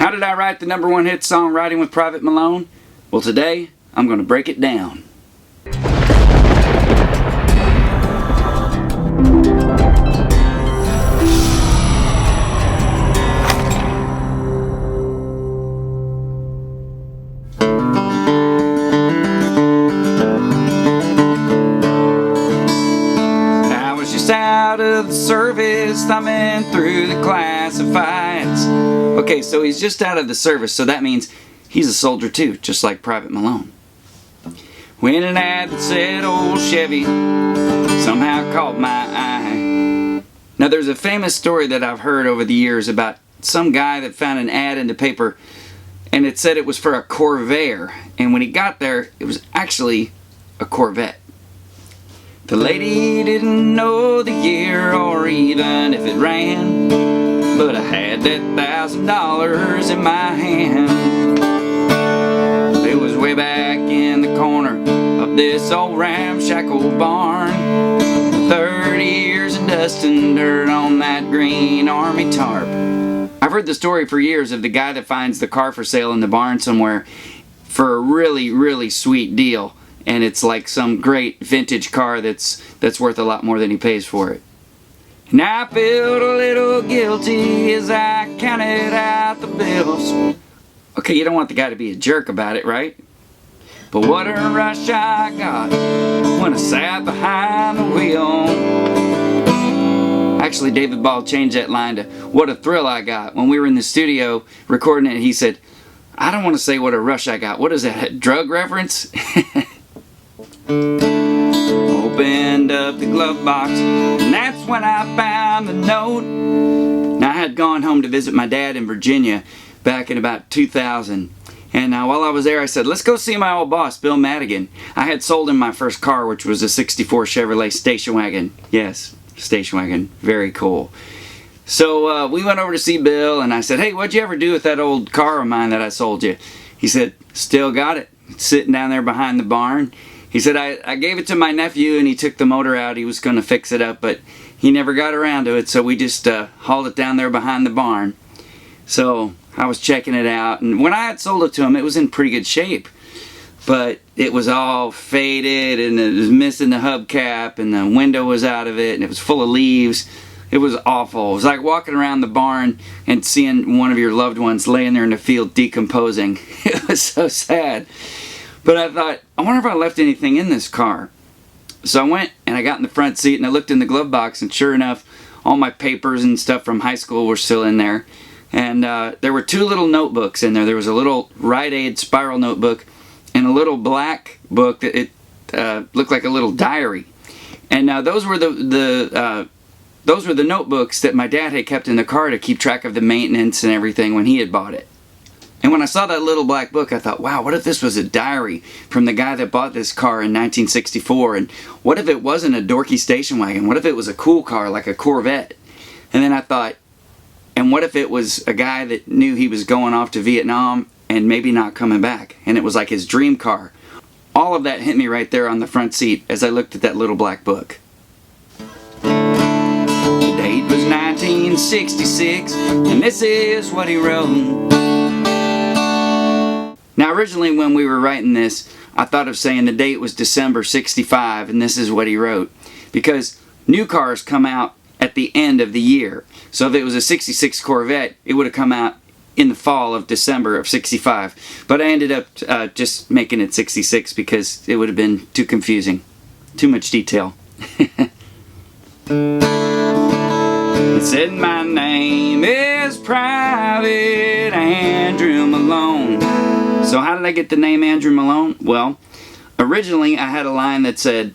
How did I write the #1 hit song, Riding with Private Malone? Well, today, I'm going to break it down. I was just out of the service, thumbing through the classifieds. Okay, so he's just out of the service, so that means he's a soldier too, just like Private Malone. When an ad that said old Chevy somehow caught my eye. Now there's a famous story that I've heard over the years about some guy that found an ad in the paper and it said it was for a Corvette, and when he got there it was actually a Corvette. The lady didn't know the year or even if it ran, but I had that $1,000 in my hand. It was way back in the corner of this old ramshackle barn. 30 years of dust and dirt on that green army tarp. I've heard the story for years of the guy that finds the car for sale in the barn somewhere for a really, really sweet deal. And it's like some great vintage car that's worth a lot more than he pays for it. Now I felt a little guilty as I counted out the bills. Okay, you don't want the guy to be a jerk about it, right? But what a rush I got when I sat behind the wheel. Actually, David Ball changed that line to what a thrill I got. When we were in the studio recording it, he said, I don't want to say what a rush I got. What is that, a drug reference? Opened up the glove box, and that's when I found the note. Now, I had gone home to visit my dad in Virginia back in about 2000. And while I was there, I said, let's go see my old boss, Bill Madigan. I had sold him my first car, which was a '64 Chevrolet station wagon. Yes, station wagon. Very cool. So we went over to see Bill, and I said, hey, what'd you ever do with that old car of mine that I sold you? He said, still got it. It's sitting down there behind the barn. He said, I gave it to my nephew, and he took the motor out. He was going to fix it up, but he never got around to it, so we just hauled it down there behind the barn. So I was checking it out, and when I had sold it to him, it was in pretty good shape. But it was all faded, and it was missing the hubcap, and the window was out of it, and it was full of leaves. It was awful. It was like walking around the barn and seeing one of your loved ones laying there in the field decomposing. It was so sad. But I thought, I wonder if I left anything in this car. So I went and I got in the front seat and I looked in the glove box, and sure enough, all my papers and stuff from high school were still in there. And there were two little notebooks in there. There was a little Rite Aid spiral notebook and a little black book that it looked like a little diary. And those were the notebooks that my dad had kept in the car to keep track of the maintenance and everything when he had bought it. And when I saw that little black book, I thought, wow, what if this was a diary from the guy that bought this car in 1964? And what if it wasn't a dorky station wagon? What if it was a cool car like a Corvette? And then I thought, and what if it was a guy that knew he was going off to Vietnam and maybe not coming back? And it was like his dream car. All of that hit me right there on the front seat as I looked at that little black book. The date was 1966, and this is what he wrote. Now originally when we were writing this, I thought of saying the date was December '65, and this is what he wrote. Because new cars come out at the end of the year. So if it was a '66 Corvette, it would have come out in the fall of December of '65. But I ended up just making it '66 because it would have been too confusing. Too much detail. It said my name is Private Andrew Malone. So how did I get the name Andrew Malone? Well, originally I had a line that said,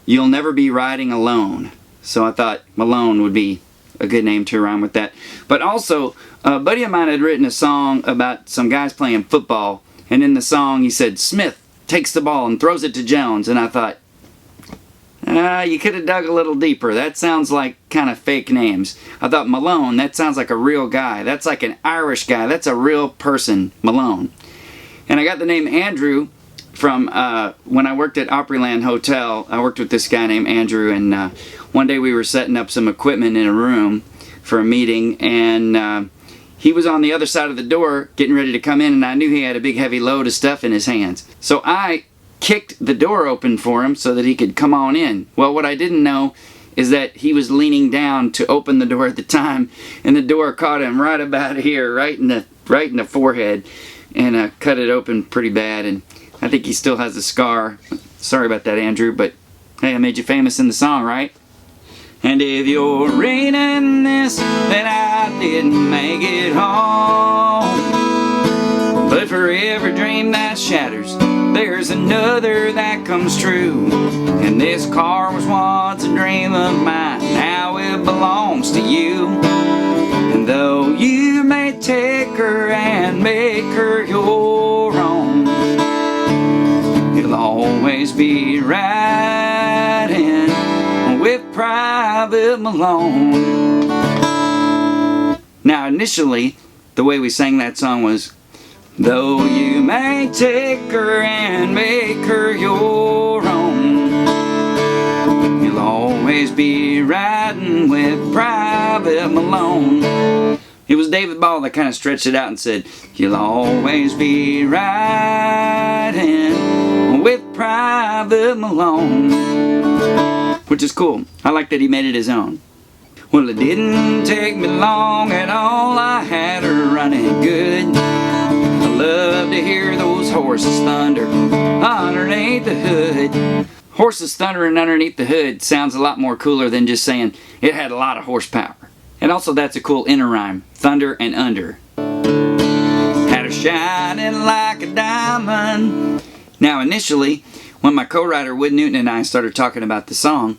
you'll never be riding alone. So I thought Malone would be a good name to rhyme with that. But also, a buddy of mine had written a song about some guys playing football. And in the song he said, Smith takes the ball and throws it to Jones. And I thought, you could have dug a little deeper. That sounds like kind of fake names. I thought Malone, that sounds like a real guy. That's like an Irish guy. That's a real person, Malone. And I got the name Andrew from when I worked at Opryland Hotel. I worked with this guy named Andrew, and one day we were setting up some equipment in a room for a meeting, and he was on the other side of the door getting ready to come in, and I knew he had a big heavy load of stuff in his hands. So I kicked the door open for him so that he could come on in. Well, what I didn't know is that he was leaning down to open the door at the time, and the door caught him right about here, right in the forehead, and cut it open pretty bad, and I think he still has a scar. Sorry about that, Andrew, but hey, I made you famous in the song, right? And if you're reading this, then I didn't make it home. But for every dream that shatters, there's another that comes true. And this car was once a dream of mine, now it belongs to you. And though you may take her and make her your own, you'll always be riding with Private Malone. Now initially, the way we sang that song was, though you may take her and make her your own, you'll always be riding with Private Malone. It was David Ball that kind of stretched it out and said, you'll always be riding with Private Malone. Which is cool. I like that he made it his own. Well, it didn't take me long at all, I had her running good. I love to hear those horses thunder underneath the hood. Horses thundering underneath the hood sounds a lot more cooler than just saying it had a lot of horsepower. And also that's a cool inner rhyme, thunder and under. Had her shining like a diamond. Now initially, when my co-writer Wood Newton and I started talking about the song,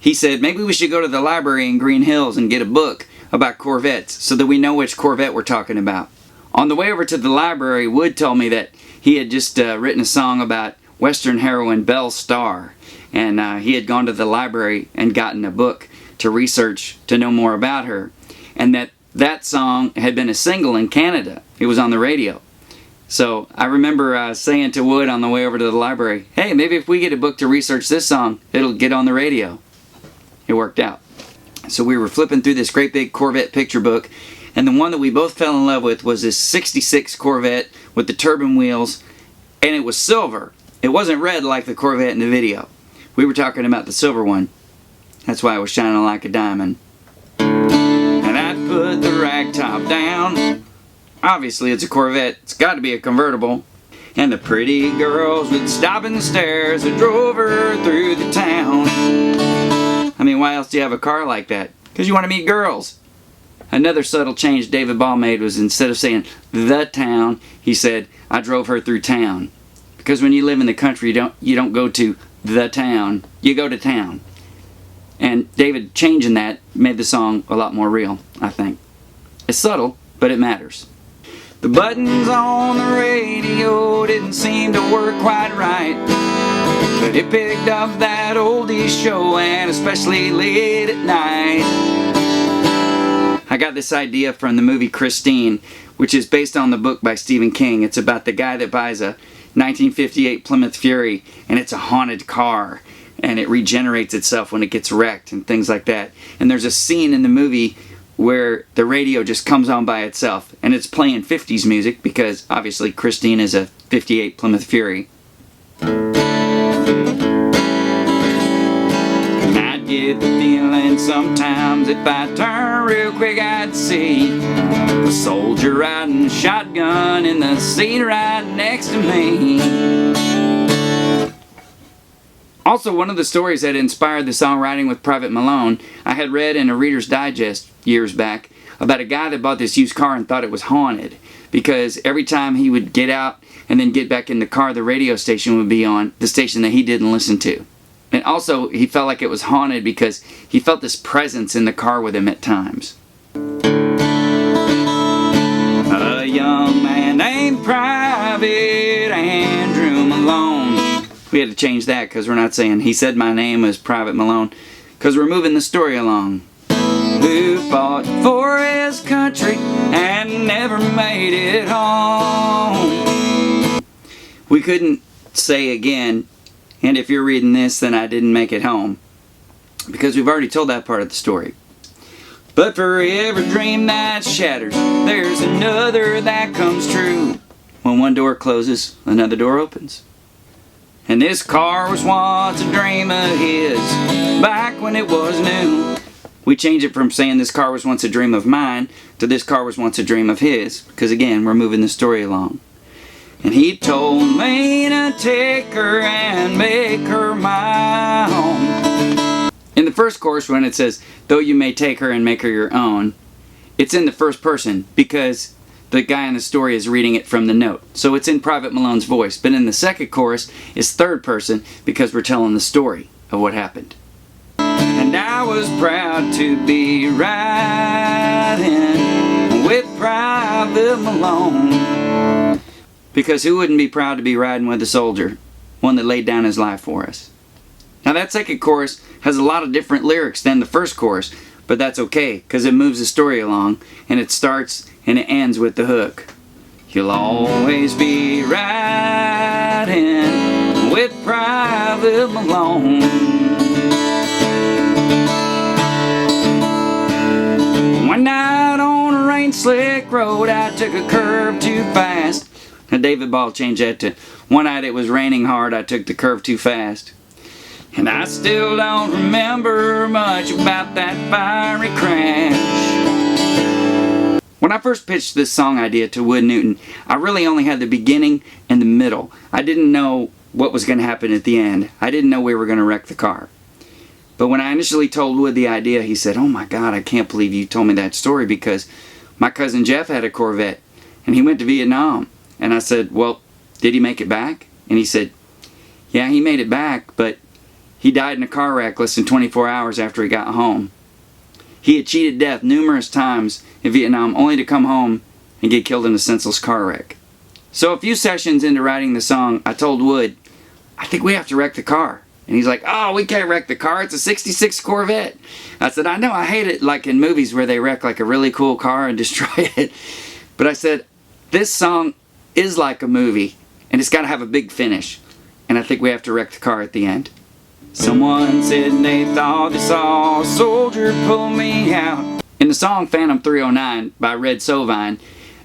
he said maybe we should go to the library in Green Hills and get a book about Corvettes so that we know which Corvette we're talking about. On the way over to the library, Wood told me that he had just written a song about Western heroine Belle Starr, and he had gone to the library and gotten a book to research to know more about her, and that song had been a single in Canada. It was on the radio. So I remember saying to Wood on the way over to the library, hey, maybe if we get a book to research this song, it'll get on the radio. It worked out. So we were flipping through this great big Corvette picture book, and the one that we both fell in love with was this 66 Corvette with the turbine wheels, and it was silver. It wasn't red like the Corvette in the video. We were talking about the silver one. That's why it was shining like a diamond. And I'd put the rag top down. Obviously it's a Corvette, it's got to be a convertible. And the pretty girls would stop in the stairs that drove her through the town. I mean, why else do you have a car like that? Because you want to meet girls. Another subtle change David Ball made was instead of saying the town, he said, I drove her through town. Because when you live in the country, you don't go to the town, you go to town. And David changing that made the song a lot more real, I think. It's subtle, but it matters. The buttons on the radio didn't seem to work quite right, but it picked up that oldies show, and especially late at night. I got this idea from the movie Christine, which is based on the book by Stephen King. It's about the guy that buys a 1958 Plymouth Fury, and it's a haunted car, and it regenerates itself when it gets wrecked and things like that. And there's a scene in the movie where the radio just comes on by itself, and it's playing 50s music because obviously Christine is a 58 Plymouth Fury. And I get the feeling sometimes if I turn real quick I'd see a soldier riding shotgun in the seat right next to me. Also, one of the stories that inspired the songwriting with Private Malone, I had read in a Reader's Digest years back about a guy that bought this used car and thought it was haunted because every time he would get out and then get back in the car, the radio station would be on, the station that he didn't listen to. And also, he felt like it was haunted because he felt this presence in the car with him at times. A young man named Private Andrew Malone. We had to change that because we're not saying he said my name was Private Malone, because we're moving the story along. Who fought for his country and never made it home. We couldn't say again, and if you're reading this, then I didn't make it home, because we've already told that part of the story. But for every dream that shatters, there's another that comes true. When one door closes, another door opens. And this car was once a dream of his, back when it was new. We change it from saying this car was once a dream of mine to this car was once a dream of his, because again, we're moving the story along. And he told me to take her and make her my own. In the first chorus, when it says, though you may take her and make her your own, it's in the first person because the guy in the story is reading it from the note. So it's in Private Malone's voice. But in the second chorus, it's third person because we're telling the story of what happened. And I was proud to be riding with Private Malone. Because who wouldn't be proud to be riding with a soldier? One that laid down his life for us. Now that second chorus has a lot of different lyrics than the first chorus, but that's okay because it moves the story along and it starts and it ends with the hook. You'll always be riding with Private Malone. One night on a rain-slick road, I took a curve too fast. Now David Ball changed that to, one night it was raining hard, I took the curve too fast. And I still don't remember much about that fiery crash. When I first pitched this song idea to Wood Newton, I really only had the beginning and the middle. I didn't know what was going to happen at the end. I didn't know we were going to wreck the car. But when I initially told Wood the idea, he said, oh my God, I can't believe you told me that story because my cousin Jeff had a Corvette and he went to Vietnam. And I said, well, did he make it back? And he said, yeah, he made it back, but he died in a car wreck less than 24 hours after he got home. He had cheated death numerous times in Vietnam only to come home and get killed in a senseless car wreck. So a few sessions into writing the song, I told Wood, I think we have to wreck the car. And he's like, oh, we can't wreck the car. It's a 66 Corvette. I said, I know, I hate it like in movies where they wreck like a really cool car and destroy it. But I said, this song is like a movie and it's got to have a big finish. And I think we have to wreck the car at the end. Someone said they thought they saw a soldier pull me out. In the song Phantom 309 by Red Sovine,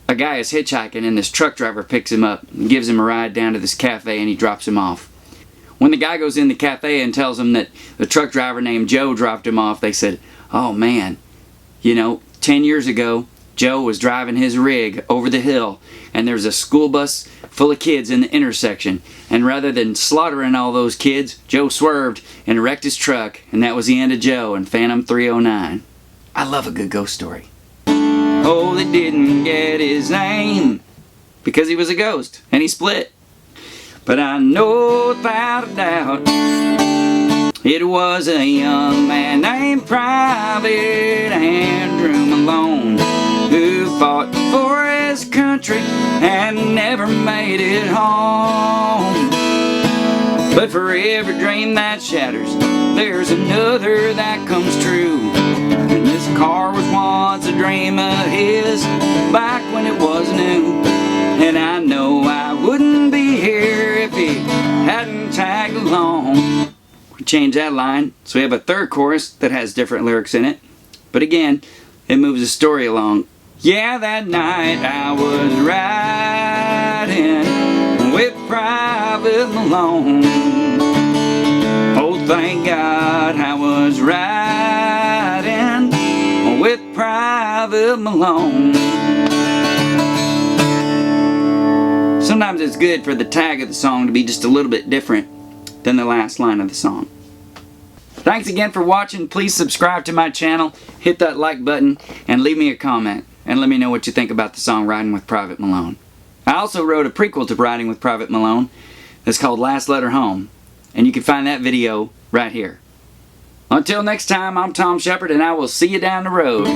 a guy is hitchhiking and this truck driver picks him up and gives him a ride down to this cafe and he drops him off. When the guy goes in the cafe and tells him that the truck driver named Joe dropped him off, they said, oh man, you know, 10 years ago, Joe was driving his rig over the hill and there's a school bus full of kids in the intersection, and rather than slaughtering all those kids, Joe swerved and wrecked his truck, and that was the end of Joe in Phantom 309. I love a good ghost story. Oh, they didn't get his name because he was a ghost and he split. But I know without a doubt it was a young man named Private Andrew Malone who fought for his country and never made it home. But for every dream that shatters, there's another that comes true. And this car was once a dream of his, back when it was new. And I know I wouldn't be here if he hadn't tagged along. We changed that line, so we have a third chorus that has different lyrics in it. But again, it moves the story along. Yeah, that night I was riding with Private Malone. Oh, thank God I was riding with Private Malone. Sometimes it's good for the tag of the song to be just a little bit different than the last line of the song. Thanks again for watching. Please subscribe to my channel, hit that like button, and leave me a comment. And let me know what you think about the song Riding with Private Malone. I also wrote a prequel to Riding with Private Malone that's called Last Letter Home. And you can find that video right here. Until next time, I'm Thom Shepherd and I will see you down the road.